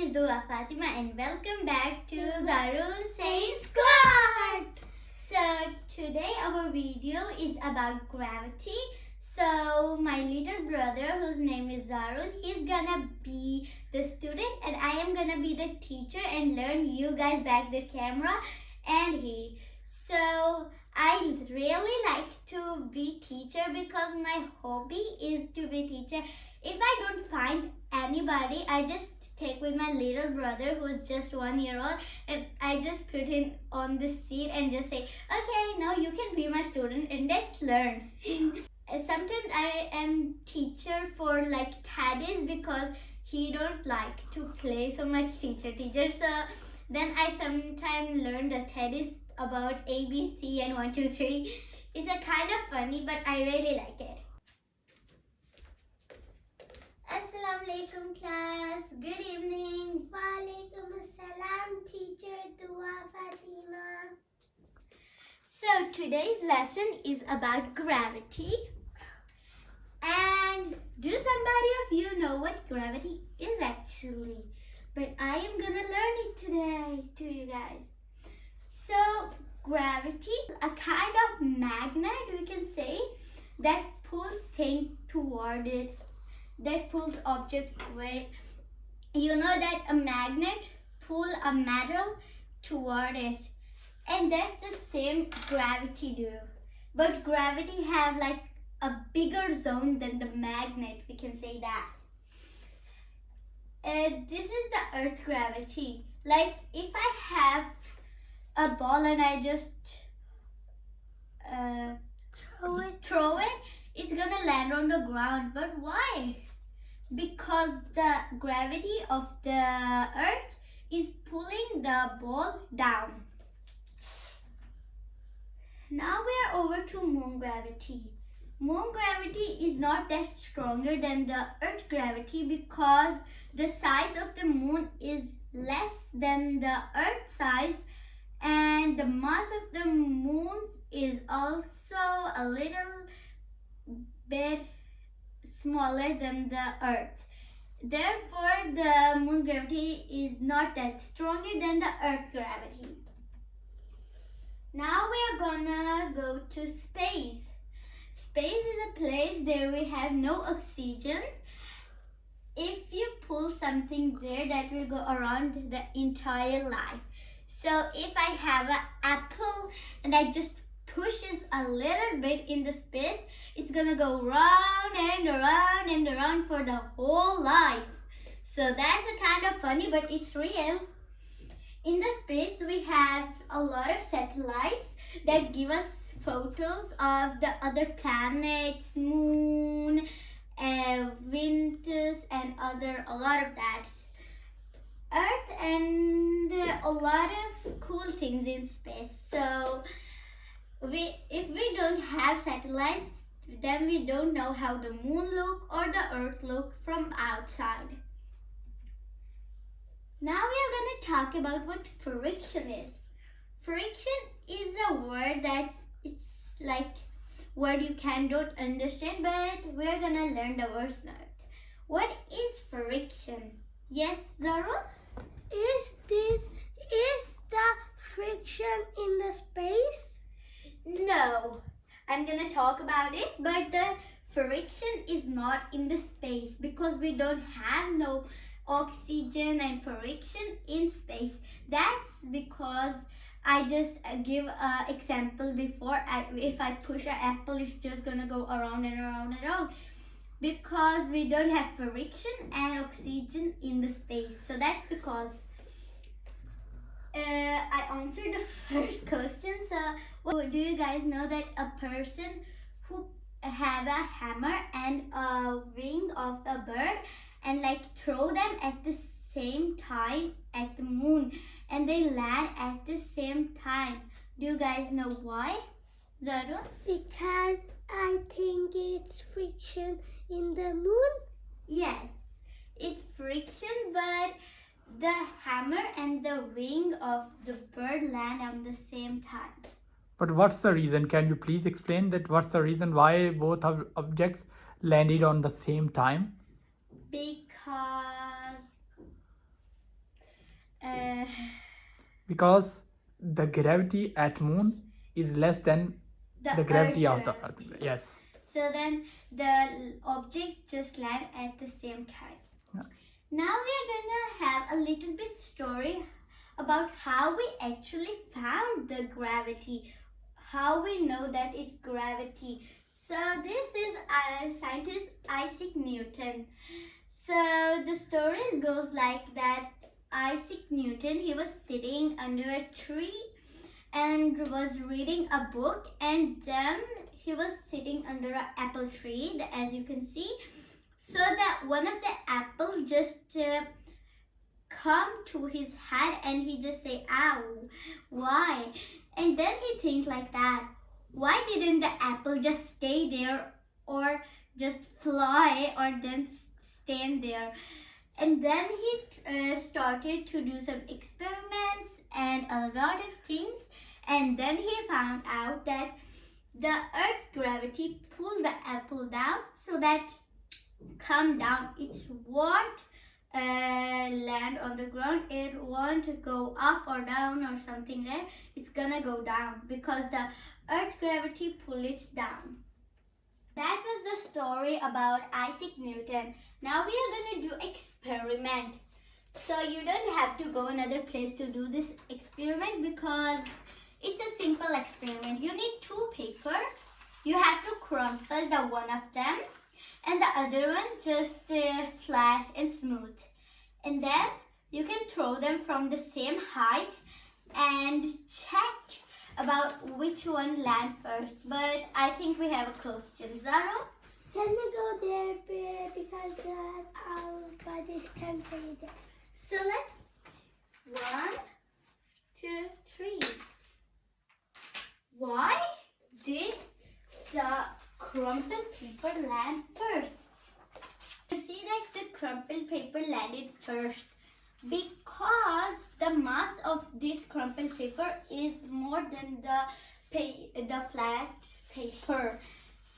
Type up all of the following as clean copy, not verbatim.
is Dua Fatima and welcome back to Zarul Says Squad. So today our video is about gravity. So my little brother, whose name is Zarul, he's gonna be the student and I am gonna be the teacher and learn you guys back the camera and he. So I really like to be teacher because my hobby is to be teacher. If I don't find anybody, I just take with my little brother who is just 1 year old and I just put him on the seat and just say, okay, now you can be my student and let's learn. Sometimes I am teacher for like Taddy's because he don't like to play so much teacher. So then I sometimes learn the Taddy's about ABC and 1, 2, 3. It's a kind of funny, but I really like it. Assalamu alaikum class. Good evening. Walaikum assalam, teacher Dua Fatima. So today's lesson is about gravity. And do somebody of you know what gravity is actually? But I am gonna learn it today to you guys. So gravity, a kind of magnet we can say that pulls things toward it, that pulls object away. You know that a magnet pull a metal toward it, and that's the same gravity do. But gravity have like a bigger zone than the magnet, we can say that. This is the Earth gravity. Like if I have a ball and I just throw it, it's gonna land on the ground. But why? Because the gravity of the Earth is pulling the ball down. Now we are over to moon gravity. Moon gravity is not that stronger than the Earth gravity because the size of the moon is less than the Earth size and the mass of the moon is also a little bit smaller than the Earth. Therefore, the moon gravity is not that stronger than the Earth gravity. Now we are gonna go to space. Space is a place there we have no oxygen. If you pull something there, that will go around the entire life. So if I have an apple and I just pushes a little bit in the space, it's gonna go round and around and around for the whole life. So that's a kind of funny, but it's real. In the space, we have a lot of satellites that give us photos of the other planets, moon, Venus, and a lot of that. Earth and a lot of cool things in space. So if we don't have satellites, then we don't know how the moon look or the Earth look from outside. Now we are going to talk about what friction is. Friction is a word that it's like word you don't understand, but we're going to learn the words now. What is friction? Yes, Zarul? Is the friction in the space? No. I'm going to talk about it, but the friction is not in the space because we don't have no oxygen and friction in space. That's because I just give an example before. If I push an apple, it's just gonna go around and around and around because we don't have friction and oxygen in the space. So that's because I answered the first question. So do you guys know that a person who have a hammer and a wing of a bird and like throw them at the same time at the moon and they land at the same time? Do you guys know why? Zarul? Because I think it's friction in the moon. Yes, it's friction, but the hammer and the wing of the bird land at the same time. But what's the reason? Can you please explain that? What's the reason why both objects landed on the same time? Because Uh, Because the gravity at moon is less than the gravity of the Earth. Yes. So then the objects just land at the same time. Yeah. Now we are gonna have a little bit story about how we actually found the gravity, how we know that it's gravity. So this is scientist Isaac Newton. So the story goes like that. Isaac Newton, he was sitting under a tree and was reading a book, and then he was sitting under an apple tree, as you can see. So that one of the apples just come to his head, and he just say, "Ow, why?" And then he think like that. Why didn't the apple just stay there, or just fly, or then stand there? And then he started to do some experiments and a lot of things. And then he found out that the Earth's gravity pulled the apple down, so that come down. It won't land on the ground. It won't go up or down or something like that. It's gonna go down because the Earth's gravity pulls it down. That was the story about Isaac Newton. Now we are going to do experiment. So you don't have to go another place to do this experiment because it's a simple experiment. You need two paper. You have to crumple the one of them and the other one just flat and smooth. And then you can throw them from the same height and check about which one land first. But I think we have a question. Zaro? Can you go there because our body can say that. So let's 1, 2, 3. Why did the crumpled paper land first? You see that the crumpled paper landed first because the mass of this crumpled paper is more than the flat paper.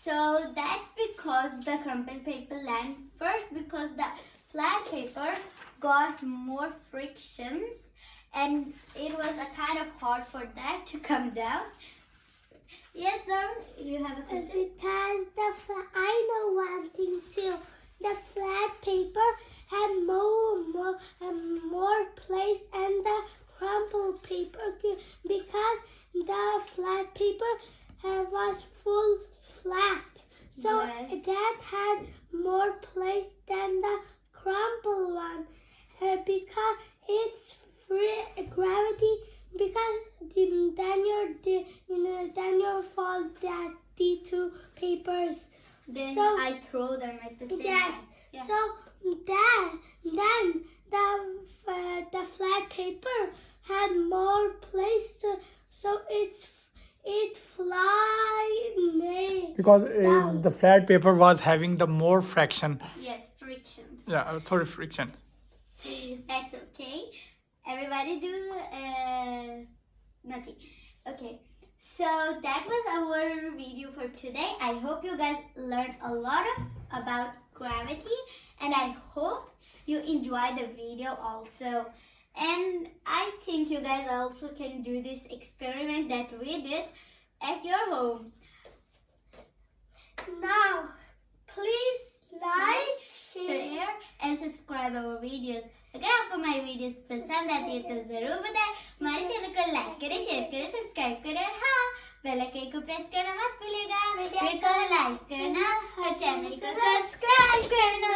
So that's because the crumpled paper land first, because the flat paper got more frictions and it was a kind of hard for that to come down. Yes, sir, you have a question? Because I know one thing too. The flat paper had more place and the crumpled paper because the flat paper was full flat. So Yes. that had more place than the crumpled one because it's free gravity. Because then you fall that the two papers. Then So- I throw them at the same Yes. time. Yeah. So then the flat paper had more place, so it fly. Because Down. the flat paper was having the more fraction. Yes, frictions. Yeah, sorry, friction. That's okay. Everybody do nothing. Okay. So that was our video for today. I hope you guys learned a lot about gravity, and I hope you enjoy the video also. And I think you guys also can do this experiment that we did at your home. Now, please like, share. share and subscribe our videos. अगर आपको हमारी videos पसंद आती है तो जरूर बताएं. हमारे चैनल को लाइक करें, शेयर करें, सब्सक्राइब करें और हाँ, बेल आइकन को प्रेस करना मत भूलिएगा. वीडियो को लाइक करना और चैनल को सब्सक्राइब करना.